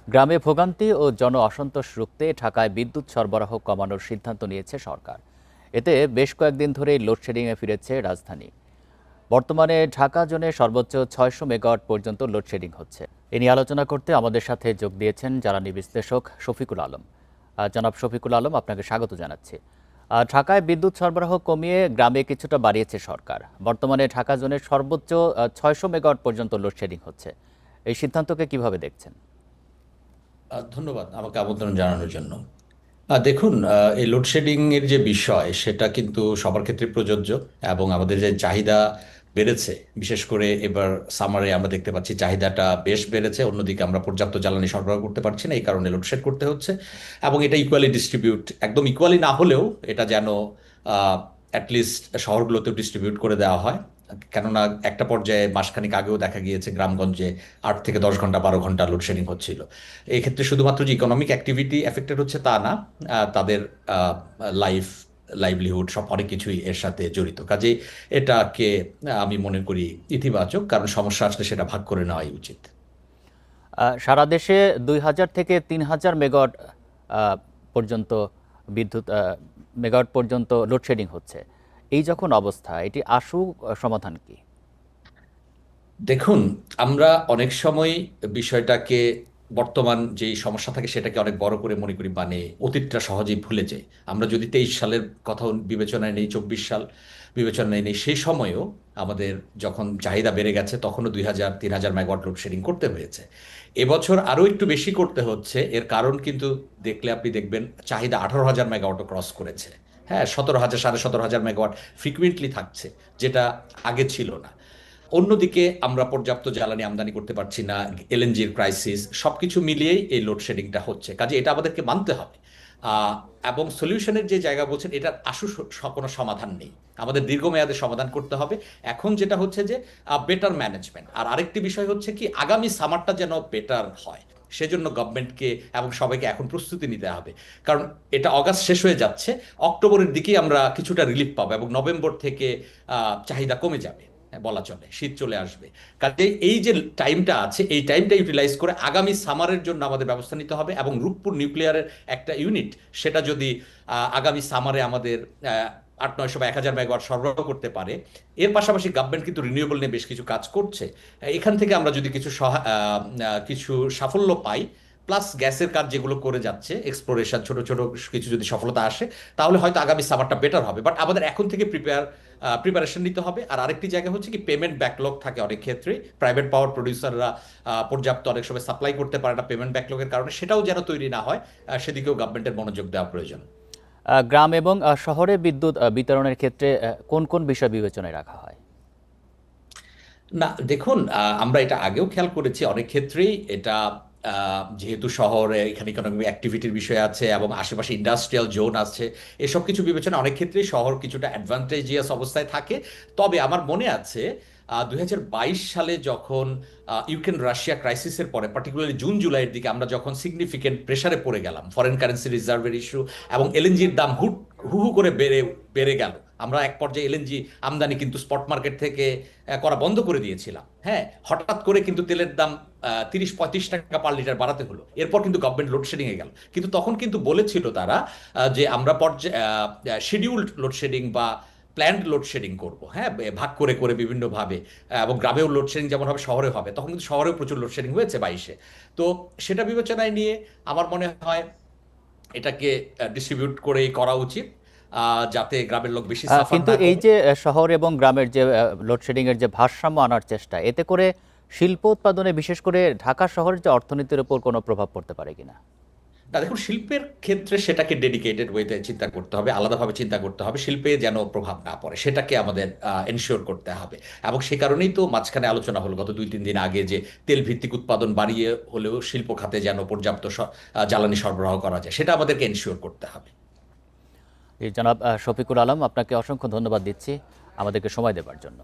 গ্রামে ভোগান্তি ও জন অসন্তোষ রুখতে ঢাকায় বিদ্যুৎ সরবরাহ কমানোর সিদ্ধান্ত নিয়েছে সরকার। এতে বেশ কয়েকদিন ধরেই লোডশেডিংয়ে ফিরেছে রাজধানী। বর্তমানে ঢাকা জোনে সর্বোচ্চ ৬০০ মেগাওয়াট পর্যন্ত লোডশেডিং হচ্ছে। এ নিয়ে আলোচনা করতে আমাদের সাথে যোগ দিয়েছেন জ্বালানি বিশ্লেষক শফিকুল আলম। জনাব শফিকুল আলম, আপনাকে স্বাগত জানাচ্ছি। ঢাকায় বিদ্যুৎ সরবরাহ কমিয়ে গ্রামে কিছুটা বাড়িয়েছে সরকার। বর্তমানে ঢাকা জোনের সর্বোচ্চ ৬০০ মেগাওয়াট পর্যন্ত লোডশেডিং হচ্ছে। এই সিদ্ধান্তকে কিভাবে দেখছেন? ধন্যবাদ আমাকে আমন্ত্রণ জানানোর জন্য। দেখুন, এই লোডশেডিং এর যে বিষয় সেটা কিন্তু সবার ক্ষেত্রে প্রযোজ্য এবং আমাদের যে চাহিদা বেড়েছে, বিশেষ করে এবার সামারে আমরা দেখতে পাচ্ছি চাহিদাটা বেশ বেড়েছে। অন্যদিকে আমরা পর্যাপ্ত জ্বালানি সরবরাহ করতে পারছি না, এই কারণে লোডশেড করতে হচ্ছে। এবং এটা ইকুয়ালি ডিস্ট্রিবিউট, একদম ইকুয়ালি না হলেও এটা যেন অ্যাটলিস্ট শহরগুলোতেও ডিস্ট্রিবিউট করে দেওয়া হয়। কেননা একটা পর্যায়ে মাসখানেক আগেও দেখা গিয়েছে গ্রামগঞ্জে 8 থেকে 10 ঘন্টা 12 ঘন্টা লোডশেডিং হচ্ছিল। এই ক্ষেত্রে শুধুমাত্র যে ইকোনমিক অ্যাক্টিভিটি এফেক্টেড হচ্ছে তা না, তাদের লাইফ, লাইভলিহুড সব অনেক কিছুই এর সাথে জড়িত। কাজেই এটাকে আমি মনে করি ইতিবাচক, কারণ সমস্যা আসলে সেটা ভাগ করে নেওয়াই উচিত। সারা দেশে ২,০০০ থেকে ৩,০০০ মেগাওয়াট পর্যন্ত বিদ্যুৎ মেগাওয়াট পর্যন্ত লোডশেডিং হচ্ছে। এই যখন অবস্থা, এটি আশু সমাধান কি? দেখুন, আমরা অনেক সময় বিষয়টাকে, বর্তমান যেই সমস্যা থাকে সেটাকে অনেক বড় করে মনে করি, মানে অতীতটা সহজেই ভুলে যাই। আমরা যদি 23 সালের কথা বিবেচনায় নেই, 24 সাল বিবেচনায় নেই, সেই সময়েও আমাদের যখন চাহিদা বেড়ে গেছে তখনও 2,000-3,000 মেগাওয়াট লোডশেডিং করতে হয়েছে। এবছর আরও একটু বেশি করতে হচ্ছে। এর কারণ কিন্তু দেখলে আপনি দেখবেন চাহিদা 18,000 মেগাওয়াটও ক্রস করেছে। হ্যাঁ, 17,000, 17,500 মেগাওয়াট ফ্রিকুয়েন্টলি থাকছে, যেটা আগে ছিল না। অন্যদিকে আমরা পর্যাপ্ত জ্বালানি আমদানি করতে পারছি না, এলএনজির ক্রাইসিস, সবকিছু মিলিয়েই এই লোডশেডিংটা হচ্ছে। কাজে এটা আমাদেরকে মানতে হবে। আহ, এবং সলিউশনের যে জায়গা বলছেন, এটার কোনো সমাধান নেই। আমাদের দীর্ঘমেয়াদে সমাধান করতে হবে। এখন যেটা হচ্ছে যে বেটার ম্যানেজমেন্ট। আর আরেকটি বিষয় হচ্ছে কি, আগামী সামারটা যেন বেটার হয়, সেজন্য গভর্নমেন্টকে এবং সবাইকে এখন প্রস্তুতি নিতে হবে। কারণ এটা অগাস্ট শেষ হয়ে যাচ্ছে, অক্টোবরের দিকেই আমরা কিছুটা রিলিফ পাবো এবং নভেম্বর থেকে চাহিদা কমে যাবে। বলা চলে শীত চলে আসবে। কাজে এই যে টাইমটা আছে, এই টাইমটা ইউটিলাইজ করে আগামী সামারের জন্য আমাদের ব্যবস্থা নিতে হবে। এবং রূপপুর নিউক্লিয়ারের একটা ইউনিট, সেটা যদি আগামী সামারে আমাদের 800-900 বা 1,000 মেগাওয়াট সরবরাহ করতে পারে। এর পাশাপাশি গভর্নমেন্ট কিন্তু রিনিউয়েবল নিয়ে বেশ কিছু কাজ করছে। এখান থেকে আমরা যদি কিছু সাফল্য পাই, প্লাস গ্যাসের কাজ যেগুলো করে যাচ্ছে, এক্সপ্লোরেশন, ছোট ছোট কিছু যদি সফলতা আসে, তাহলে হয়তো আগামী সামারটা বেটার হবে। বাট আমাদের এখন থেকে প্রিপারেশন নিতে হবে। আর আরেকটি জায়গা হচ্ছে কি, পেমেন্ট ব্যাকলগ থাকে অনেক ক্ষেত্রেই। প্রাইভেট পাওয়ার প্রডিউসাররা পর্যাপ্ত অনেক সময় সাপ্লাই করতে পারে না পেমেন্ট ব্যাকলগের কারণে, সেটাও যেন তৈরি না হয়, সেদিকেও গভর্নমেন্টের মনোযোগ দেওয়া প্রয়োজন। গ্রাম এবং শহরে বিদ্যুৎ বিতরণের ক্ষেত্রে কোন কোন বিষয় বিবেচনায় রাখা হয়? না, দেখুন, আমরা এটা আগেও খেয়াল করেছি অনেক ক্ষেত্রেই। এটা যেহেতু শহরে এখানে ইকোনমিক অ্যাক্টিভিটির বিষয় আছে এবং আশেপাশে ইন্ডাস্ট্রিয়াল জোন আছে, এসব কিছু বিবেচনা অনেক ক্ষেত্রেই শহর কিছুটা অ্যাডভান্টেজিয়াস অবস্থায় থাকে। তবে আমার মনে আছে 2022 সালে যখন ইউক্রেন রাশিয়া ক্রাইসিসের পরে, পার্টিকুলারলি জুন জুলাইয়ের দিকে, আমরা যখন সিগনিফিকেন্ট প্রেসারে পড়ে গেলাম, ফরেন কারেন্সি রিজার্ভের ইস্যু এবং এলএনজির দাম হু হু করে বেড়ে বেড়ে গেল। আমরা এক পর্যায়ে এলএনজি আমদানি কিন্তু স্পট মার্কেট থেকে করা বন্ধ করে দিয়েছিলাম। হ্যাঁ, হঠাৎ করে কিন্তু তেলের দাম 30-35 টাকা পার লিটার বাড়াতে হলো। এরপর কিন্তু গভর্নমেন্ট লোডশেডিং এ গেল। কিন্তু তখন কিন্তু বলেছিল তারা যে আমরা শিডিউলড লোডশেডিং বা প্ল্যান্ড লোডশেডিং করবো। হ্যাঁ, ভাগ করে করে বিভিন্নভাবে, এবং গ্রামেও লোডশেডিং যেমন হবে শহরে হবে। তখন কিন্তু শহরেও প্রচুর লোডশেডিং হয়েছে 22-এ। তো সেটা বিবেচনায় নিয়ে আমার মনে হয় এটাকে ডিস্ট্রিবিউট করেই করা উচিত, যাতে গ্রামের লোক বেশি সাফার কিন্তু না এই করে। যে শহর এবং গ্রামের যে লোডশেডিং এর যে ভারসাম্য আনার চেষ্টা, এতে করে শিল্প উৎপাদনে, বিশেষ করে ঢাকা শহরের যে অর্থনীতির উপর কোনো প্রভাব পড়তে পারে কিনা? না, দেখুন, শিল্পের ক্ষেত্রে সেটাকে ডেডিকেটেড ওয়েতে চিন্তা করতে হবে, আলাদাভাবে চিন্তা করতে হবে। শিল্পে যেন প্রভাব না পড়ে সেটাকে আমাদের এনশিওর করতে হবে। এবং সে কারণেই তো মাঝখানে আলোচনা হলো গত 2-3 দিন আগে, যে তেল ভিত্তিক উৎপাদন বাড়িয়ে হলেও শিল্প খাতে যেন পর্যাপ্ত জ্বালানি সরবরাহ করা যায়, সেটা আমাদেরকে এনশিওর করতে হবে। এই জনাব শফিকুল আলম, আপনাকে অসংখ্য ধন্যবাদ দিচ্ছি আমাদেরকে সময় দেওয়ার জন্য।